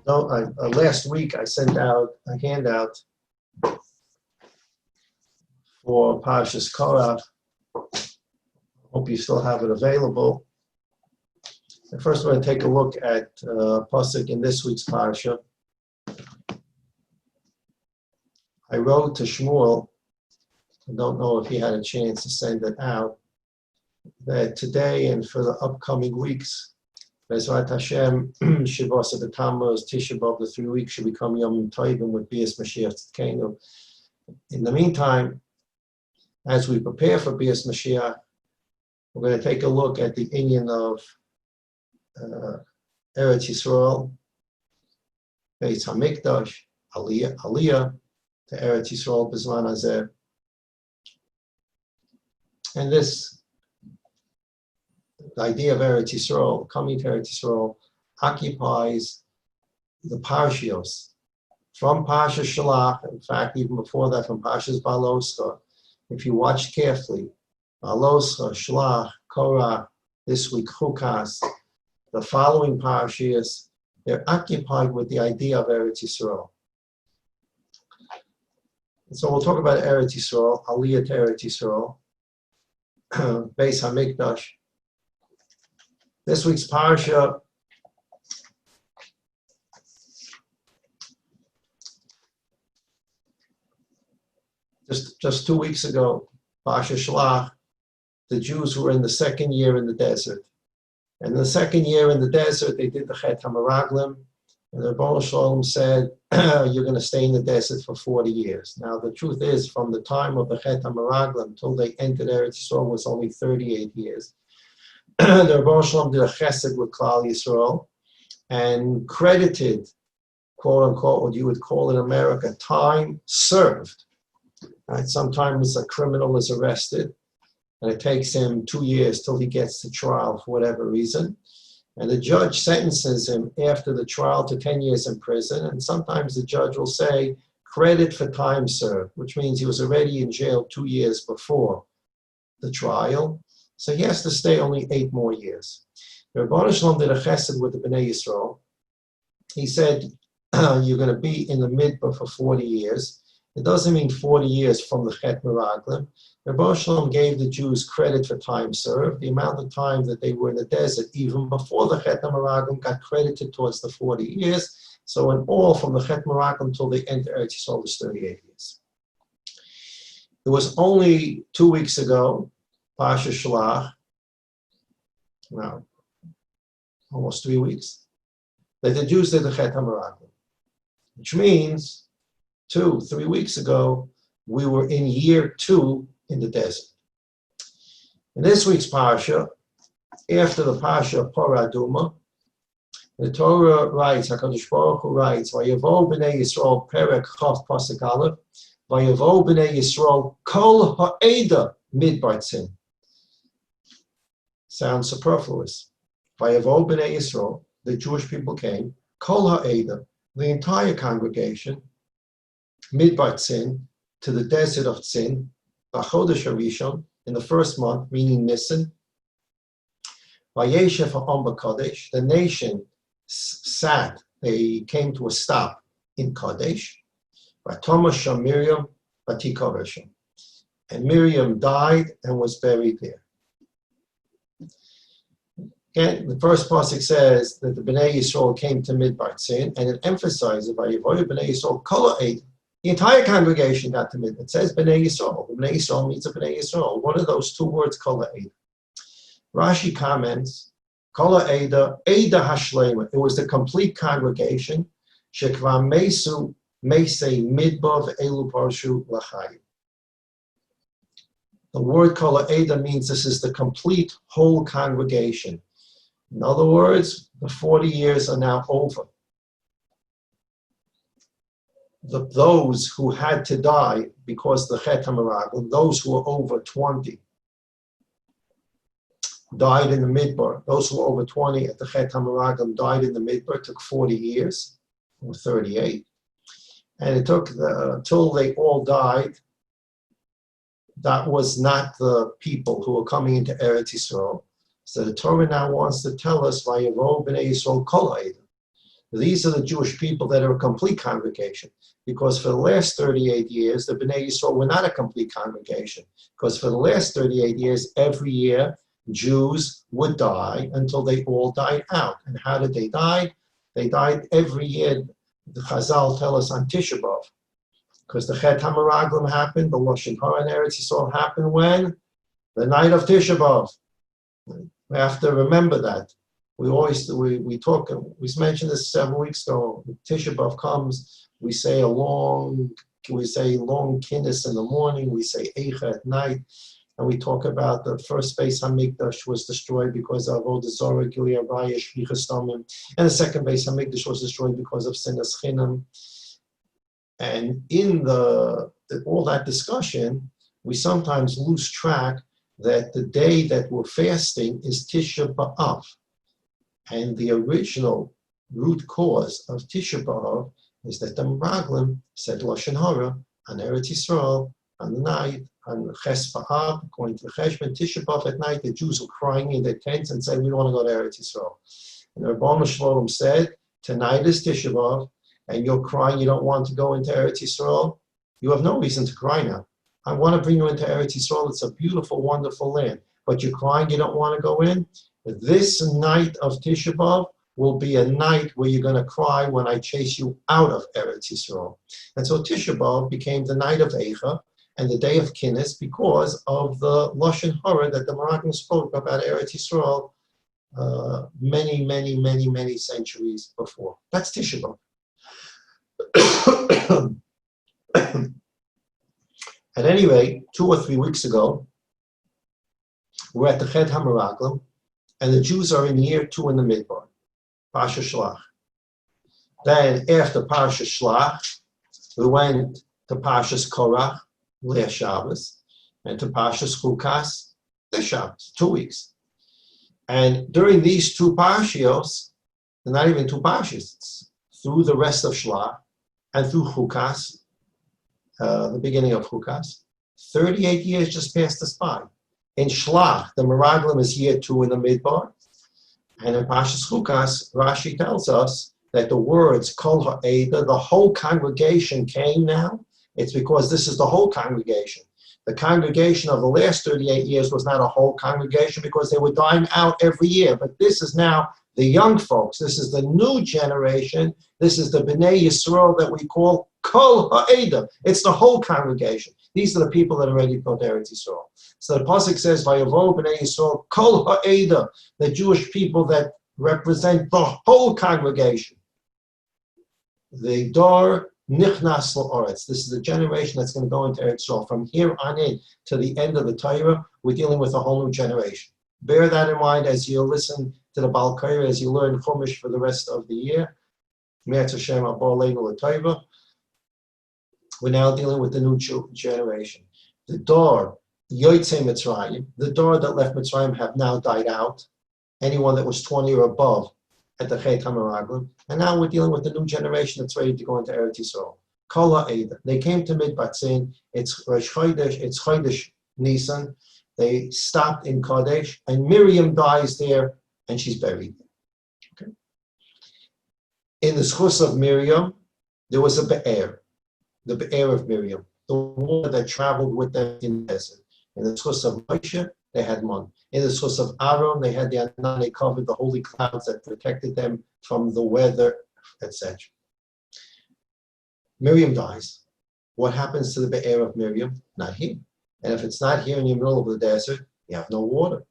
No, last week I sent out a handout for Parshas Korach. Hope you still have it available. And first, we're going to take a look at Pasuk in this week's Parsha. I wrote to Shmuel, I don't know if he had a chance to send it out, that today and for the upcoming weeks, Bezrat Hashem, Shavuos of the Tammuz, Tisha B'Av, the 3 weeks should become Yom Tovim with Bias Mashiach Tzidkenu. In the meantime, as we prepare for Bias Mashiach, we're going to take a look at the inyan of Eretz Yisrael, Beis Hamikdash, Aliyah to Eretz Yisrael, B'zman Hazeh. And this the idea of Eretz Yisrael, coming to Eretz Yisrael, occupies the Parshios. From Parshas Shalach, in fact, even before that, from Parshas Baloscha, if you watch carefully, Baloscha, Shalach, Korach, this week Chukas, the following Parshios, they're occupied with the idea of Eretz Yisrael. And so we'll talk about Eretz Yisrael, Aliyah to Eretz Yisrael, Beis Hamikdash. This week's Parsha just 2 weeks ago, Parsha Shalach, the Jews were in the second year in the desert. And the second year in the desert, they did the Chet HaMeraglim, and the Rebbeinu Shalom said, you're going to stay in the desert for 40 years. Now, the truth is, from the time of the Chet HaMeraglim until they entered Eretz Yisrael was only 38 years. The Rebbeinu Shalom did a chesed with Klal Yisrael and credited, quote unquote, what you would call in America, time served. Right? Sometimes a criminal is arrested and it takes him 2 years till he gets to trial for whatever reason. And the judge sentences him after the trial to 10 years in prison. And sometimes the judge will say, credit for time served, which means he was already in jail 2 years before the trial. So he has to stay only 8 more years. The Rebbeinu Shalom did a chesed with the Bnei Yisrael. He said, you're going to be in the midbar for 40 years. It doesn't mean 40 years from the Chet Meraglim. The Rebbeinu Shalom gave the Jews credit for time served. The amount of time that they were in the desert, even before the Chet Meraglim, got credited towards the 40 years. So in all, from the Chet Meraglim until they enter Eretz Yisrael, was 38 years. It was only 2 weeks ago, Parsha Shalach, now almost 3 weeks, that the Jews did the Chet HaMeraglim, which means 2-3 weeks ago, we were in year 2 in the desert. In this week's Parsha, after the Parsha of Parah Adumah, the Torah writes, HaKadosh Baruch Hu writes, Vayavo b'nei Yisrael perek chav pasuk aleph, Vayavo b'nei Yisrael kol ha'eda midbar tzin. Sounds superfluous. Vayavo b'nei Yisrael, the Jewish people came, kol ha'eda, the entire congregation, midbar tzin, to the desert of Tzin, b'chodesh harishon, in the first month, meaning Nisan. Vayeshev ha'am b'kadesh, the nation sat, they came to a stop in Kadesh. V'toma sham Miriam v'tikaver. And Miriam died and was buried there. Again, the first pasuk says that the Bnei Yisrael came to Midbar Tzin, and it emphasizes by Yevoyu Bnei Yisrael Kol Ha'ed. The entire congregation got to Midbar. It says Bnei Yisrael. Bnei Yisrael means a Bnei Yisrael. What are those 2 words, Kol Ha'ed? Rashi comments, Kol Ha'eda, Eda Hashlema. It was the complete congregation. Shekva Mesu Mesei Midbar Ve'elu Parshu L'chayim. The word Kol Ha'eda means this is the complete whole congregation. In other words, the 40 years are now over. Those who had to die because the Chet HaMeraglim, those who were over 20, died in the Midbar. Those who were over 20 at the Chet HaMeraglim died in the Midbar. It took 40 years, or 38. And it took until they all died. That was not the people who were coming into Eretz Yisrael. So the Torah now wants to tell us, Vayavo b'nei Yisrael kol ha'eda. These are the Jewish people that are a complete congregation. Because for the last 38 years, the Bnei Yisrael were not a complete congregation. Because for the last 38 years, every year, Jews would die until they all died out. And how did they die? They died every year. The Chazal tell us on Tisha B'Av. Because the Chet HaMeraglim happened, the Lashon Hara in Eretz Yisrael happened when? The night of Tisha B'Av. We have to remember that. We mentioned this several weeks ago. Tisha B'Av comes, we say long kinnis in the morning, we say Eicha at night, and we talk about the first Beis Hamikdash was destroyed because of Avodah Zarah, Gilead Raya, Shvichas Damim, and the second Beis Hamikdash was destroyed because of Sinas Chinam. And in all that discussion, we sometimes lose track that the day that we're fasting is Tisha B'Av. And the original root cause of Tisha B'Av is that the Meraglim said Lashon Hara on Eretz Yisrael on the night, on Ches B'Av, according to the Cheshbon, Tisha B'Av at night, the Jews were crying in their tents and saying, we don't want to go to Eretz Yisrael. And the Rebbeinu Shalom said, tonight is Tisha B'Av, and you're crying you don't want to go into Eretz Yisrael. You have no reason to cry now. I want to bring you into Eretz Yisrael. It's a beautiful, wonderful land. But you're crying you don't want to go in? This night of Tisha B'Av will be a night where you're going to cry when I chase you out of Eretz Yisrael. And so Tisha B'Av became the night of Eicha and the day of Kinnis because of the Lashon Hara that the Meraglim spoke about Eretz Yisrael many, many, many, many centuries before. That's Tisha B'Av. At any rate, 2 or 3 weeks ago, we're at the Chet HaMeraglim, and the Jews are in year 2 in the Midbar, Parsha Shlach. Then after Parsha Shlach, we went to Parshas Korach, last Shabbos, and to Parshas Chukas, this Shabbos, 2 weeks. And during these 2 Parshios, they're not even 2 Parshas, it's through the rest of Shlach and through Chukas, the beginning of Chukas, 38 years just passed us by. In Shlach, the Meraglim is year 2 in the Midbar. And in Parshas Chukas, Rashi tells us that the words Kol Ha'eda, the whole congregation came now. It's because this is the whole congregation. The congregation of the last 38 years was not a whole congregation because they were dying out every year. But this is now the young folks. This is the new generation. This is the Bnei Yisrael that we call Kol Ha'eda. It's the whole congregation. These are the people that are ready to go to Eretz Yisrael. So the pasuk says, "Vayavo Bnei Yisrael Kol Ha'eda," the Jewish people that represent the whole congregation. The Dor Nichnas La'aretz. This is the generation that's going to go into Eretz Yisrael. From here on in to the end of the Torah, we're dealing with a whole new generation. Bear that in mind as you listen to the Baal Korah, as you learn Chumash for the rest of the year. Me'etz Hashem Abba Leinu L'Torah. We're now dealing with the new generation. The Dor Yotzei Mitzrayim, the Dor that left Mitzrayim have now died out. Anyone that was 20 or above at the Chet HaMeraglim. And now we're dealing with the new generation that's ready to go into Eretz Yisrael. Kol Ha'eda. They came to Midbatzin. It's Rosh Chodesh, it's Chodesh Nisan. They stopped in Kadesh, and Miriam dies there, and she's buried there. Okay. In the schus of Miriam, there was a be'er, the be'er of Miriam, the water that traveled with them in the desert. In the schus of Moshe, they had man. In the schus of Aaron, they had the Anan, they covered the holy clouds that protected them from the weather, etc. Miriam dies. What happens to the be'er of Miriam? Not here. And if it's not here in the middle of the desert, you have no water.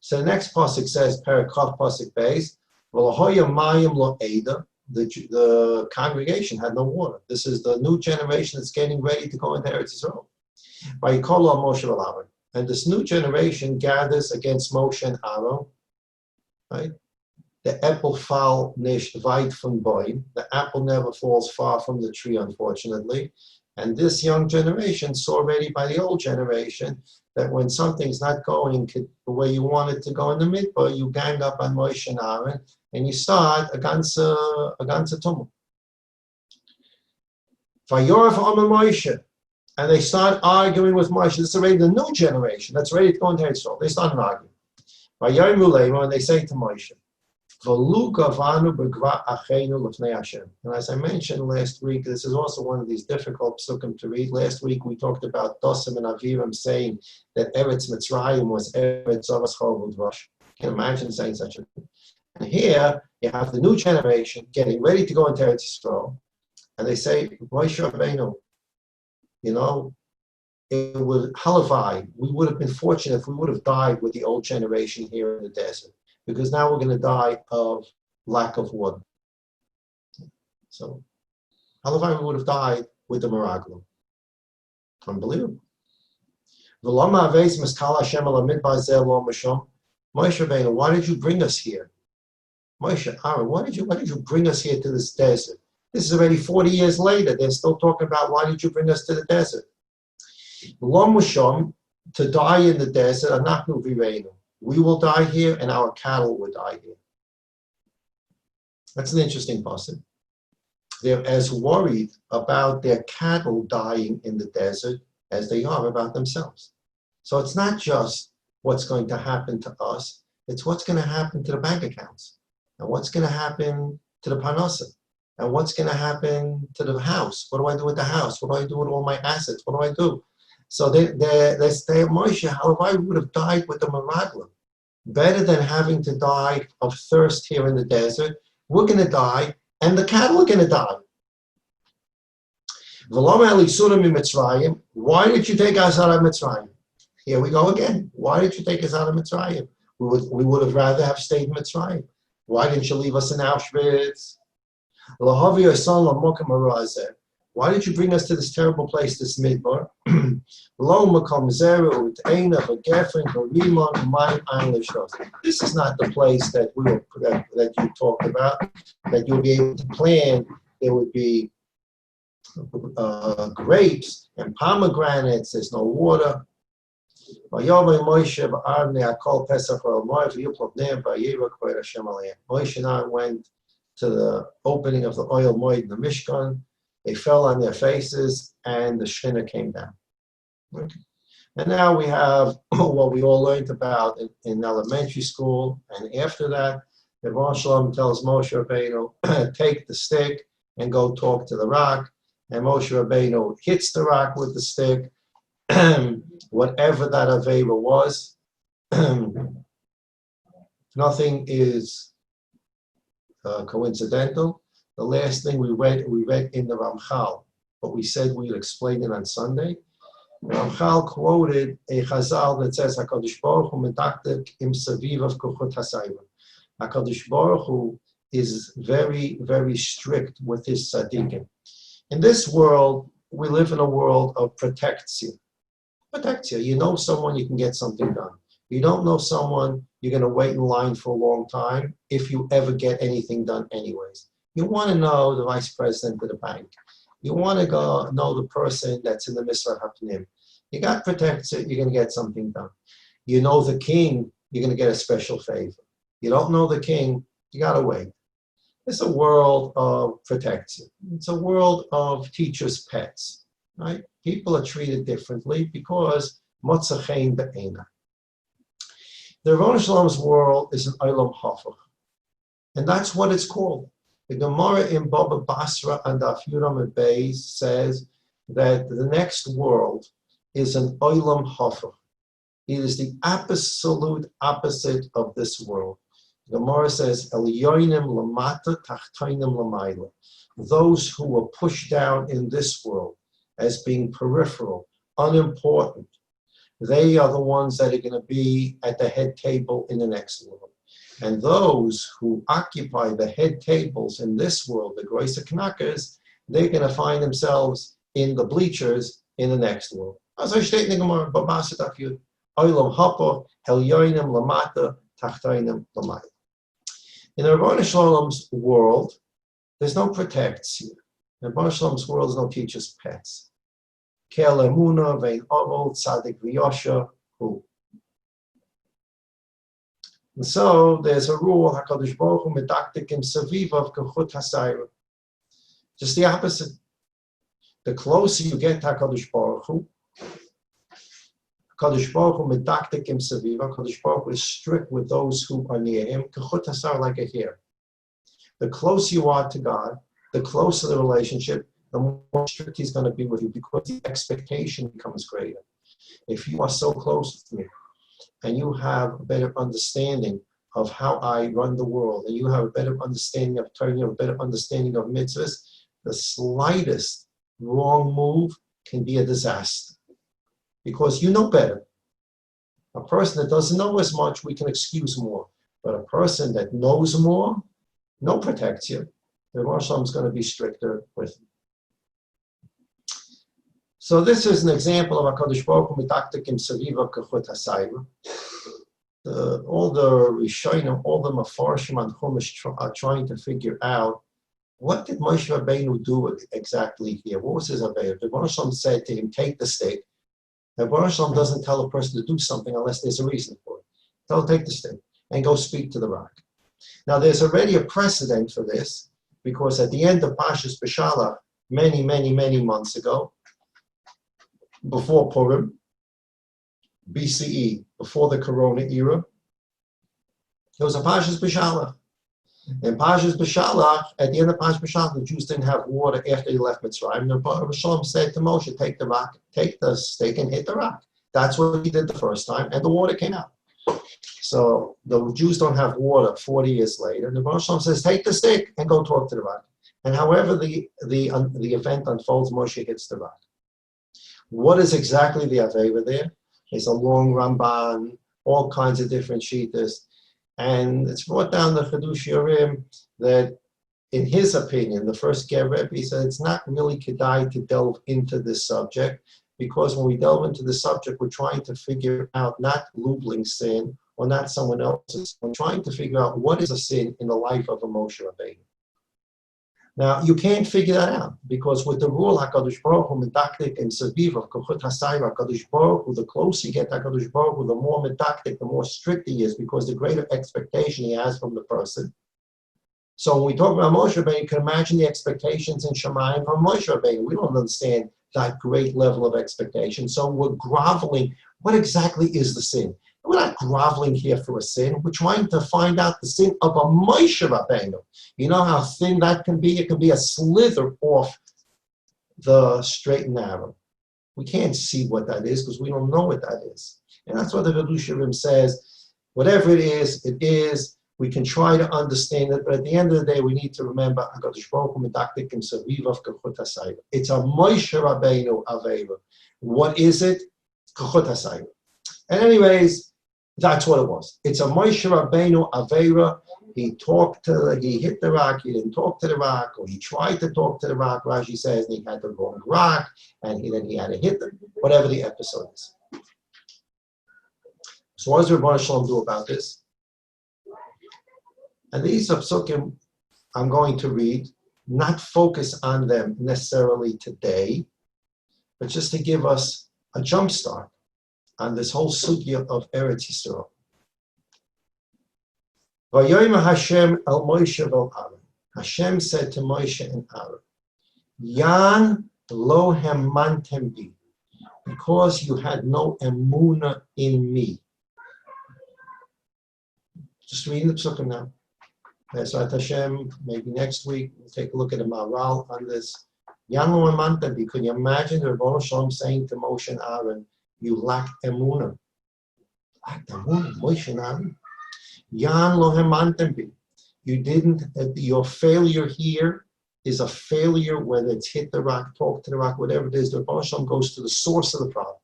So the next pasuk says, Parakaf pasuk beis, V'lahoya mayim lo eda. The congregation had no water. This is the new generation that's getting ready to go into Eretz Yisrael. Vayikolu Moshe v'Aaron. And this new generation gathers against Moshe and Aaron. Right? The apple fall nicht weit von Bäum. The apple never falls far from the tree, unfortunately. And this young generation saw already by the old generation that when something's not going the way you want it to go in the midbar, you gang up on Moshe and Aaron and you start a ganze tumult. Vayoraf Omer Moshe, and they start arguing with Moshe. This is already the new generation that's ready to go into Israel. They start arguing. Vayomu Lema, and they say to Moshe, And as I mentioned last week, this is also one of these difficult psukim to read. Last week we talked about Dosim and Aviram saying that Eretz Mitzrayim was Eretz Zavas Chol V'Dvash. Can imagine saying such a thing. And here you have the new generation getting ready to go into Eretz Yisrael, and they say, Moshe Rabbeinu, you know, it would halavai. We would have been fortunate if we would have died with the old generation here in the desert, because now we're going to die of lack of water. So, halavai, we would have died with the Meraglim. Unbelievable. Moshe Rabbeinu, why did you bring us here? Moshe, Aaron, why did you bring us here to this desert? This is already 40 years later. They're still talking about why did you bring us to the desert? To die in the desert, anachnu vireinu. We will die here and our cattle will die here. That's an interesting passage. They're as worried about their cattle dying in the desert as they are about themselves. So it's not just what's going to happen to us, it's what's going to happen to the bank accounts, and what's going to happen to the parnasa, and what's going to happen to the house. What do I do with the house? What do I do with all my assets? What do I do? So they say, Moshe, how I would have died with the Meraglim. Better than having to die of thirst here in the desert. We're going to die, and the cattle are going to die. Why did you take us out of Mitzrayim? Here we go again. Why did you take us out of Mitzrayim? We would have rather have stayed in Mitzrayim. Why didn't you leave us in Auschwitz? Why did you bring us to this terrible place, this midbar? This is not the place that that you talked about, that you'll be able to plant. There would be grapes and pomegranates. There's no water. Moshe and Aaron went to the opening of the oil moed in the Mishkan. They fell on their faces, and the Shekhinah came down. Okay. And now we have what we all learned about in elementary school. And after that, the Rebbe Shalom tells Moshe Rabbeinu, take the stick and go talk to the rock. And Moshe Rabbeinu hits the rock with the stick. Whatever that Avera was, nothing is coincidental. The last thing we read in the Ramchal, but we said we'd explain it on Sunday. The Ramchal quoted a Chazal that says, HaKadosh Baruch Hu medaktek im saviv of kochot hasayva. HaKadosh Baruch Hu is very, very strict with his tzaddikim. In this world, we live in a world of protection. You know someone, you can get something done. You don't know someone, you're going to wait in line for a long time if you ever get anything done anyways. You want to know the vice president of the bank. You want to go know the person that's in the Misra Hapnim. You got protection, you're going to get something done. You know the king, you're going to get a special favor. You don't know the king, you got to wait. It's a world of protection. It's a world of teachers' pets, right? People are treated differently because motzachein be'ena. The Rebbe Shalom's world is an olam hafach, and that's what it's called. The Gemara in Baba Basra and Daf Yuram and Beis says that the next world is an olam hafach. It is the absolute opposite of this world. The Gemara says, Elyonim lamata tachtoinim lamayla. Those who are pushed down in this world as being peripheral, unimportant, they are the ones that are going to be at the head table in the next world. And those who occupy the head tables in this world, the Groisa Knackers, they're going to find themselves in the bleachers in the next world. As I state in the Gemara, Babasa Dafyud, Oilam Hapa, Helyoinim Lamata, Tachtoinim Lamayla. In the Rebbe Shalom's world, there's no protects here. In Rebbe Shalom's world, there's no teachers' pets. Kel Emuna, Vein Orol, Tzadik V'Yosha, who? And so there's a rule, HaKadosh Baruch Hu medaktikim saviv of kochut hasayra. Just the opposite. The closer you get to HaKadosh Baruch Hu, Kadosh Baruch Hu medaktik im saviva. Kadosh Baruch Hu is strict with those who are near him. Kechut hasar, like a hair. The closer you are to God, the closer the relationship, the more strict he's going to be with you, because the expectation becomes greater. If you are so close to me and you have a better understanding of how I run the world, and you have a better understanding of Torah, you have a better understanding of mitzvahs, the slightest wrong move can be a disaster, because you know better. A person that doesn't know as much, we can excuse more. But a person that knows more, no protects you. The Rosh Hashanah is going to be stricter with you. So this is an example of HaKadosh Baruch Hu medaktikim saviva kechut hasayva. All the Rishonim, all the Mefarshim and Chumash are trying to figure out, what did Moshe Rabbeinu do exactly here? What was his Aveiah? The Rosh Hashanah said to him, take the stick. The Rosh Hashanah doesn't tell a person to do something unless there's a reason for it. Tell him, take the stick and go speak to the rock. Now there's already a precedent for this, because at the end of Pashas Beshalach, many, many, many months ago, before Purim, BCE, before the Corona era, there was a Pashas Beshalach. In Pashas Beshalach, at the end of Pashas Beshalach, the Jews didn't have water after they left Mitzrayim. The Rosh Hashanah said to Moshe, take the rock, take the stick and hit the rock. That's what he did the first time, and the water came out. So the Jews don't have water 40 years later. The Rosh Hashanah says, take the stick and go talk to the rock. And however the event unfolds, Moshe hits the rock. What is exactly the Aveiah there? It's a long Ramban, all kinds of different shittas. And it's brought down the Chidush Yorim that, in his opinion, the first Ger Rebbe, he said it's not really kedai to delve into this subject, because when we delve into the subject, we're trying to figure out not Lubling sin or not someone else's. We're trying to figure out what is a sin in the life of a Moshe Rabbeinu. Now, you can't figure that out, because with the rule, HaKadosh Baruch Hu medaktik and saviv of kechut hasayva, HaKadosh Baruch Hu, the closer you get to HaKadosh Baruch Hu, the more medaktik, the more strict he is, because the greater expectation he has from the person. So when we talk about Moshe Rabbeinu, you can imagine the expectations in Shemayim from Moshe Rabbeinu. We don't understand that great level of expectation. So we're groveling. What exactly is the sin? We're not groveling here for a sin. We're trying to find out the sin of a Moshe Rabbeinu. You know how thin that can be? It can be a slither off the straight and narrow. We can't see what that is because we don't know what that is. And that's what the Chidush Yorim says. Whatever it is, it is. We can try to understand it, but at the end of the day, we need to remember HaKadosh Baruch Hu medaktikim saviv of kechut hasayva. It's a Moshe Rabbeinu Aveiah. What is it? Kechut hasayva. And anyways, that's what it was. It's a Moshe Rabbeinu Aveiah. He hit the rock, he didn't talk to the rock, or he tried to talk to the rock, Rashi says, and he had the wrong rock, and then he had to hit them, whatever the episode is. So what does Rebbeinu Shalom do about this? And these psukim I'm going to read, not focus on them necessarily today, but just to give us a jump start on this whole sugya of Eretz Yisrael. Vayomer Hashem el Moshe vel Aaron. Hashem said to Moshe and Aaron, Yan lo hemantem bi, because you had no emuna in me. Just reading the psukim now. Bezrat Hashem, maybe next week, we'll take a look at a Maharal on this. Yan lo hemantem bi. Could you imagine the Rebbeinu Shalom saying to Moshe and Aaron, you lacked emuna? Lacked emuna, Moshe and Aaron? Yan lo hemantem bi. You didn't, your failure here is a failure, whether it's hit the rock, talk to the rock, whatever it is. The Rebbeinu Shalom goes to the source of the problem.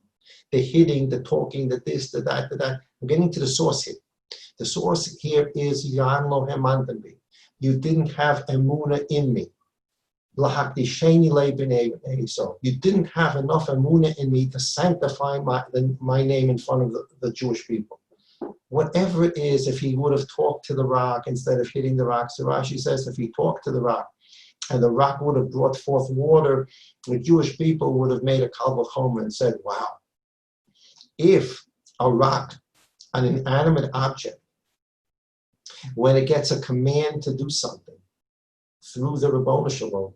The hitting, the talking, the this, the that, the that. I'm getting to the source here. The source here is Yan lo hemantem bi. You didn't have emuna in me. So you didn't have enough emuna in me to sanctify my name in front of the Jewish people. Whatever it is, if he would have talked to the rock instead of hitting the rock, so Rashi says if he talked to the rock and the rock would have brought forth water, the Jewish people would have made a kal vachomer and said, wow, if a rock, an inanimate object, when it gets a command to do something through the Rebbeinu Shalom,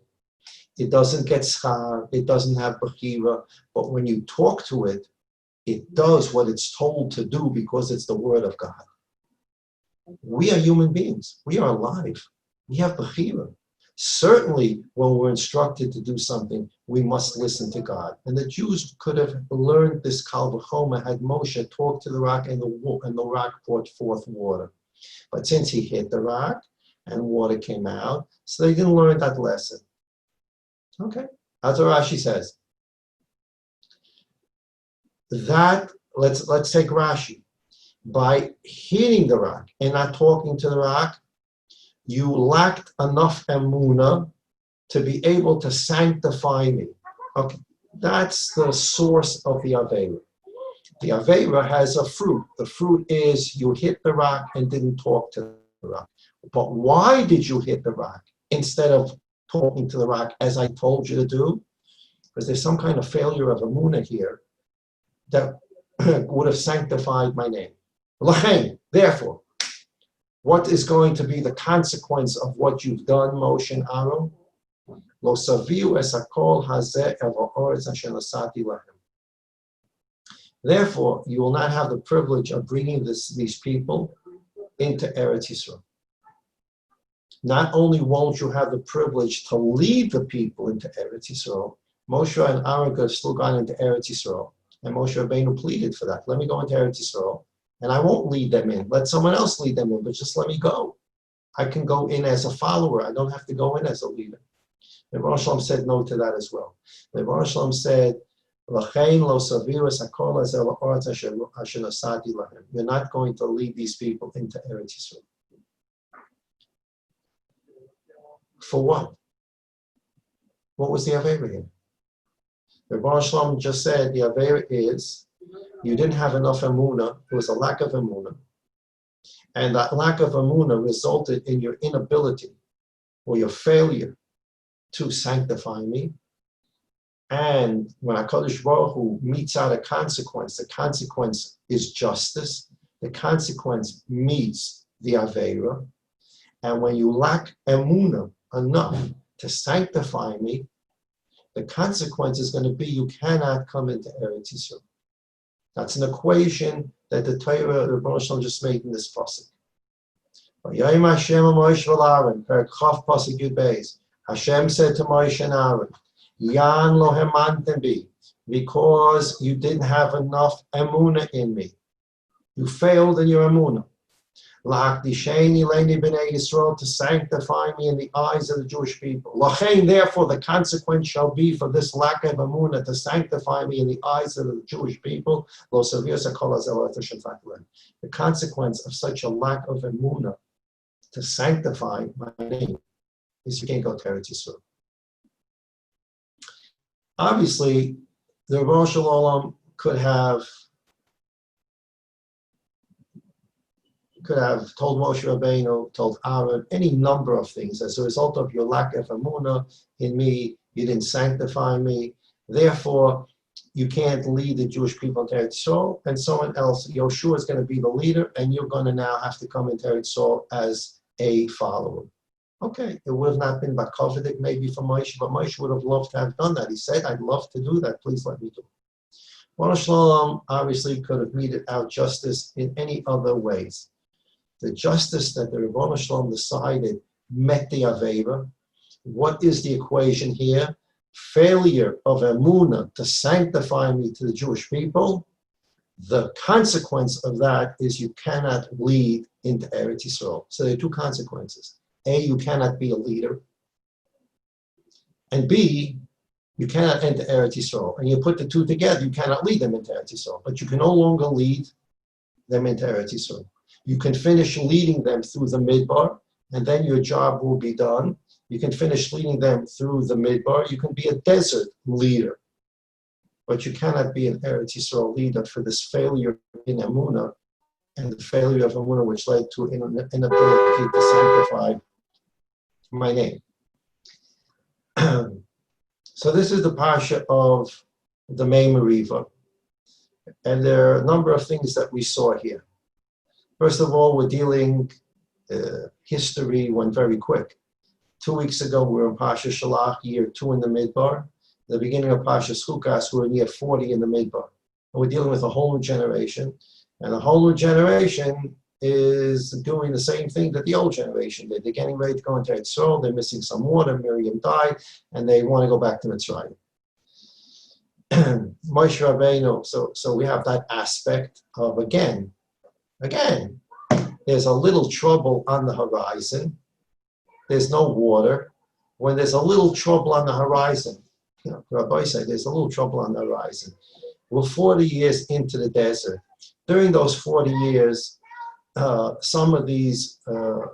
it doesn't get schar, it doesn't have bechira, but when you talk to it, It does what it's told to do because it's the word of God. We are human beings. We are alive. We have bechira. Certainly, when we're instructed to do something, we must listen to God. And the Jews could have learned this kal v'chomer had Moshe talked to the rock and the rock brought forth water. But since he hit the rock and water came out, so they didn't learn that lesson. Okay, that's what Rashi says. That let's take Rashi. By hitting the rock and not talking to the rock, you lacked enough emunah to be able to sanctify me. Okay, that's the source of the Aveira. The Aveira has a fruit. The fruit is you hit the rock and didn't talk to the rock. But why did you hit the rock instead of talking to the rock as I told you to do? Because there's some kind of failure of emunah here that would have sanctified my name. Therefore, what is going to be the consequence of what you've done, Moshe and Aaron? Lo saviu es hakol hazeh el ha'oretz asher nasati lahem. Therefore, you will not have the privilege of bringing these people into Eretz Yisrael. Not only won't you have the privilege to lead the people into Eretz Yisrael, Moshe and Aaron could have still gone into Eretz Yisrael, and Moshe Rabbeinu pleaded for that. Let me go into Eretz Yisrael, and I won't lead them in. Let someone else lead them in, but just let me go. I can go in as a follower. I don't have to go in as a leader. The Rosh Hashanah said no to that as well. The Rosh Hashanah said, you're not going to lead these people into Eretz Yisrael. For what? What was the Aveira here? The Rosh Hashanah just said the Aveira is you didn't have enough emunah. It was a lack of emunah. And that lack of emunah resulted in your inability or your failure to sanctify me. And when HaKadosh Baruch Hu meets out a consequence, the consequence is justice. The consequence meets the Aveira. And when you lack emunah enough to sanctify me, the consequence is going to be you cannot come into Eretz Yisrael. That's an equation that the Torah, the Rosh Hashanah just made in this pasuk. Hashem said to Moshe and Aaron, Yan lo hemantem bi, because you didn't have enough emunah in me. You failed in your emunah. La'akdisheni leini b'nei Yisrael, to sanctify me in the eyes of the Jewish people. Lachein, therefore, the consequence shall be for this lack of emunah to sanctify me in the eyes of the Jewish people. Lo savir sakol hazel etoshem. The consequence of such a lack of emunah to sanctify my name is you can't go to Eretz Yisrael. Obviously, the Rosh Hashanah could have told Moshe Rabbeinu, told Aaron, any number of things. As a result of your lack of emunah in me, you didn't sanctify me. Therefore, you can't lead the Jewish people into Eretz Yisrael, and someone else, Yoshua, is going to be the leader, and you're going to now have to come into Eretz Yisrael as a follower. Okay, it would have not been Bakovidik maybe for Moshe, but Moshe would have loved to have done that. He said, I'd love to do that. Please let me do it. Rosh Hashanah obviously could have meted out justice in any other ways. The justice that the Rebbeinu Shalom decided met the Aveira. What is the equation here? Failure of emunah to sanctify me to the Jewish people. The consequence of that is you cannot lead into Eretz Yisrael. So there are two consequences. A, you cannot be a leader. And B, you cannot enter Eretz Yisrael. And you put the two together, you cannot lead them into Eretz Yisrael. But you can no longer lead them into Eretz Yisrael. You can finish leading them through the Midbar, and then your job will be done. You can finish leading them through the Midbar. You can be a desert leader. But you cannot be an Eretz Yisrael leader for this failure in Emunah, and the failure of Emunah, which led to inability to sanctify my name. So this is the Parsha of the Mei Meriva. And there are a number of things that we saw here. First of all, we're dealing, history went very quick. 2 weeks ago, we were in Parsha Shalach, year 2 in the Midbar. The beginning of Parsha Chukas, we were in year 40 in the Midbar. we're dealing with a whole new generation. And the whole new generation is doing the same thing that the old generation did. They're getting ready to go into Israel. They're missing some water. Miriam died, and they want to go back to Mitzrayim. Moshe Rabbeinu, so we have that aspect of, again, there's a little trouble on the horizon. There's no water. When there's a little trouble on the horizon, Rabbi said there's a little trouble on the horizon. We're 40 years into the desert. During those 40 years, some of these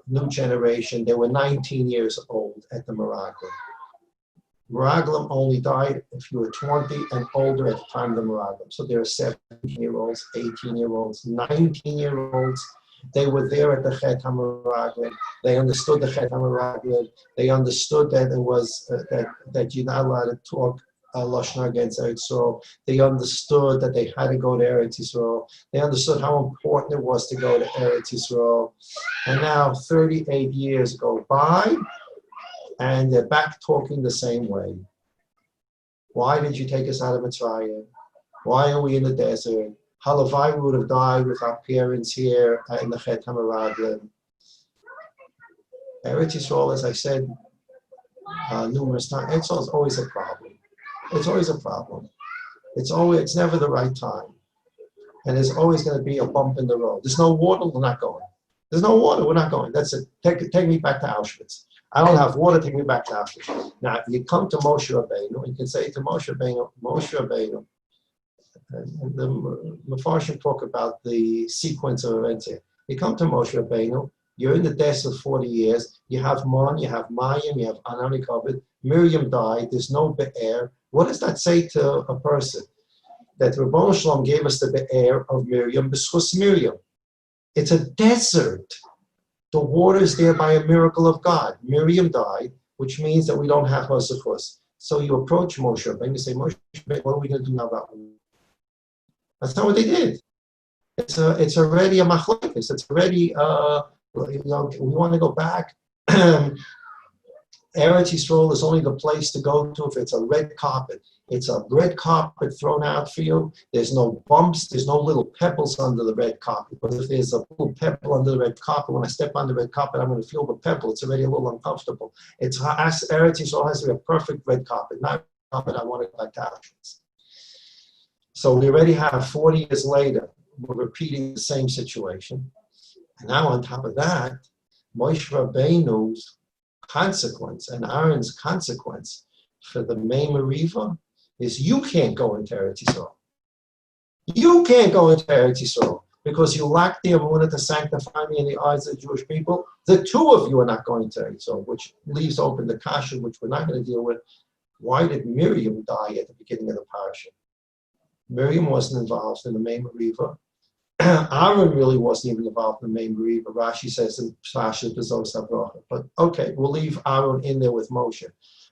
new generation, they were 19 years old at the Meraglim. Meraglim only died if you were 20 and older at the time of the Meraglim. So there are 17-year-olds, 18-year-olds, 19-year-olds. They were there at the Chet HaMeraglim. They understood the Chet HaMeraglim. They understood that it was that you're not allowed to talk Lashon Hara against Eretz Yisrael. They understood that they had to go to Eretz Yisrael. They understood how important it was to go to Eretz Yisrael. And now 38 years go by, and they're back talking the same way. Why did you take us out of Mitzrayim? Why are we in the desert? Halavai would have died with our parents here in the Chet HaMeraglim. Eretz Yisrael, as I said numerous times, Eretz Yisrael is always a problem. It's always a problem. It's never the right time. And there's always going to be a bump in the road. There's no water, we're not going. There's no water, we're not going. That's it. Take me back to Auschwitz. I don't have water, take me back to Auschwitz. Now, you come to Moshe Rabbeinu, you can say to Moshe Rabbeinu, and the Mefarshim talk about the sequence of events here. You come to Moshe Rabbeinu, you're in the desert 40 years, you have Mon, you have Mayim, you have Anani covered, Miriam died, there's no Be'er. What does that say to a person? That Ribbono Shel Olam gave us the Be'er of Miriam, B'schus Miriam. It's a desert. The water is there by a miracle of God. Miriam died, which means that we don't have Hazachus. So you approach Moshe Rabbeinu and you say, Moshe Rabbeinu, what are we going to do now about it? That's not what they did. It's already a machlokes. It's already, we want to go back. Eretz Yisrael is only the place to go to if it's a red carpet. It's a red carpet thrown out for you. There's no bumps. There's no little pebbles under the red carpet. But if there's a little pebble under the red carpet, when I step on the red carpet, I'm going to feel the pebble. It's already a little uncomfortable. Eretz Yisrael has to be a perfect red carpet, not a carpet I want to go back to Auschwitz. So we already have 40 years later, we're repeating the same situation. And now on top of that, Moshe Rabbeinu's consequence and Aaron's consequence for the Mei Meriva is you can't go into Eretz Yisrael. You can't go into Eretz Yisrael because you lack the emunah to sanctify me in the eyes of the Jewish people. The two of you are not going to Eretz Yisrael, which leaves open the kasha, which we're not going to deal with. Why did Miriam die at the beginning of the parasha? Miriam wasn't involved in the Mei Meriva. Aaron really wasn't even involved in the Mei Meriva. Rashi says in Pasha Bezos HaBracha. But okay, we'll leave Aaron in there with Moshe.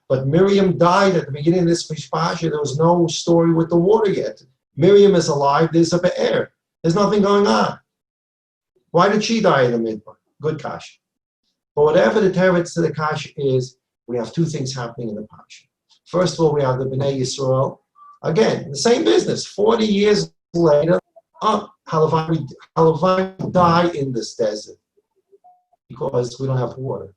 But Miriam died at the beginning of this Pasha. There was no story with the water yet. Miriam is alive. There's a be'er. There's nothing going on. Why did she die in the midbar? Good kasha. But whatever the teretz to the kasha is, we have two things happening in the pasha. First of all, we have the Bnei Yisrael. Again, the same business. 40 years later, Halavai die in this desert because we don't have water.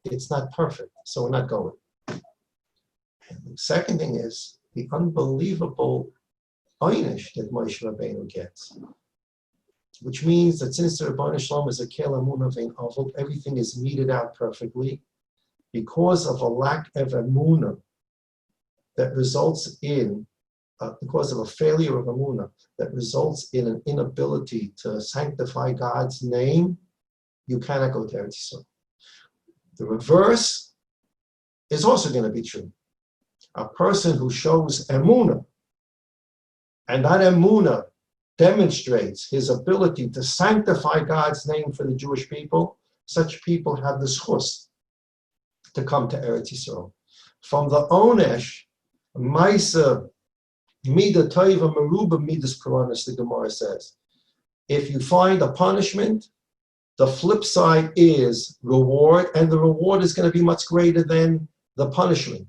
It's not perfect, so we're not going. And the second thing is the unbelievable einish that Moshe Rabbeinu gets, which means that since the Ribbono Shel Olam is a kel emunah vein avot, everything is meted out perfectly because of a lack of emunah that results in because of a failure of emunah that results in an inability to sanctify God's name, you cannot go to Eretz Yisrael. The reverse is also going to be true. A person who shows emunah, and that emunah demonstrates his ability to sanctify God's name for the Jewish people, such people have the schus to come to Eretz Yisrael. From the onesh, Maisa, Mida Toiva Meruba Midas Karanis, the Gemara says. If you find a punishment, the flip side is reward, and the reward is going to be much greater than the punishment.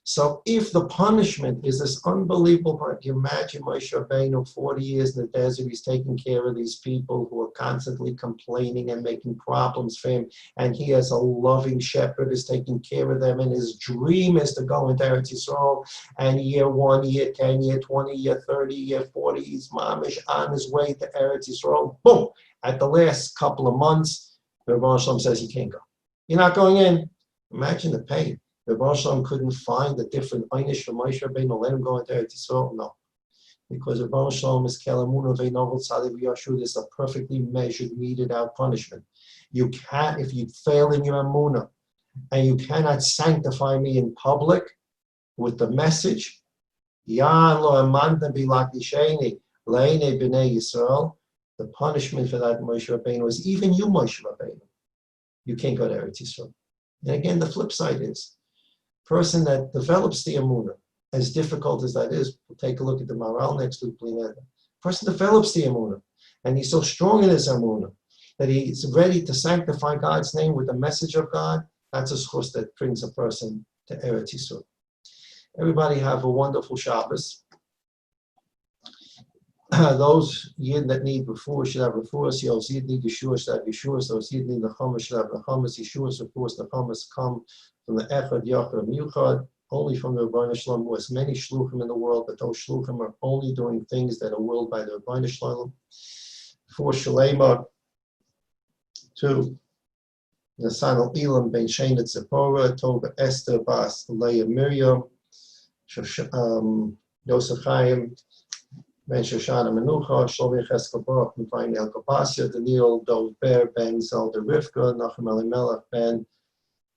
So if the punishment is this unbelievable part, you imagine Moshe Rabbeinu, 40 years in the desert, he's taking care of these people who are constantly complaining and making problems for him, and he as a loving shepherd is taking care of them, and his dream is to go into Eretz Yisrael, and year 1, year 10, year 20, year 30, year 40, he's mamish on his way to Eretz Yisrael. Boom! At the last couple of months, the Rebbe Shalom says you can't go. You're not going in. Imagine the pain. The Rebbe Shalom couldn't find a different einish for Moshe Rabbeinu, let him go into Eretz Yisrael? No. Because the Rebbe Shalom is Kelamuna Ve'novel Tzadi V'Yashu, this is a perfectly measured, meted out punishment. You can't, if you fail in your Amunah, and you cannot sanctify me in public with the message, Yan lo amanta bilakisheni, leine b'nei Yisrael, the punishment for that Moshe Rabbeinu is even you, Moshe Rabbeinu. You can't go to Eretz Yisrael. And again, the flip side is, person that develops the Amunah, as difficult as that is, we'll take a look at the Maharal next week, person develops the Amunah, and he's so strong in his Amunah, that he's ready to sanctify God's name with the message of God. That's a source that brings a person to Eretz Yisrael. Everybody have a wonderful Shabbos. Those Yid that need refuah should have refuah. Those Yid need Yeshua should have Yeshua. Those Yid need Nechamas should have Nechamas. Yeshua's refuahs, Nechamas come from the Echad, Yachad, Miuchad, only from the Rebbeinu Shalom, who has many shluchim in the world, but those shluchim are only doing things that are willed by the Rebbeinu Shalom. For Shalema, to Nasan al-Ilam, Ben Shane and Zipporah, Tova Esther, Bas Leah Miriam, Yosef Chaim, Ben Shoshana Menucha, Shlomi Cheskel Baruch, Mivayni El Kapasia, Daniel Dov Ber, Ben Zelda Rivka, Nachum Elimelech, Ben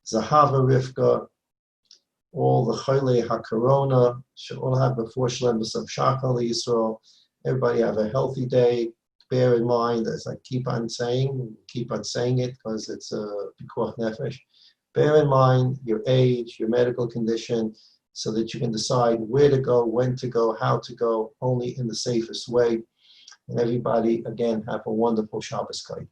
Zahava Rivka, all the Chayle HaKorona, should all have before Shalem B'Sav Shachal Yisrael. Everybody have a healthy day. Bear in mind, as I keep on saying it because it's a Pikuach Nefesh. Bear in mind your age, your medical condition, so that you can decide where to go, when to go, how to go, only in the safest way. And everybody, again, have a wonderful Shabbos Kite.